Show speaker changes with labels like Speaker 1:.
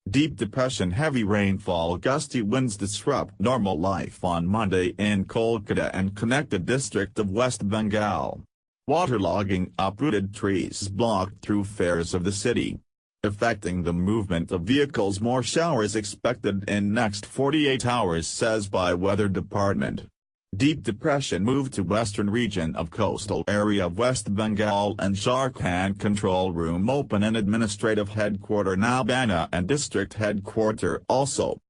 Speaker 1: Deep depression, heavy rainfall, gusty winds disrupt normal life on Monday in Kolkata and connected district of West Bengal. Waterlogging, uprooted trees blocked thoroughfares of the city, affecting the movement of vehicles. More showers expected in next 48 hours, says by Weather Department. Deep depression moved to western region of coastal area of West Bengal and JHARKHAND. Control room open in administrative headquarter Nabana and district headquarter also.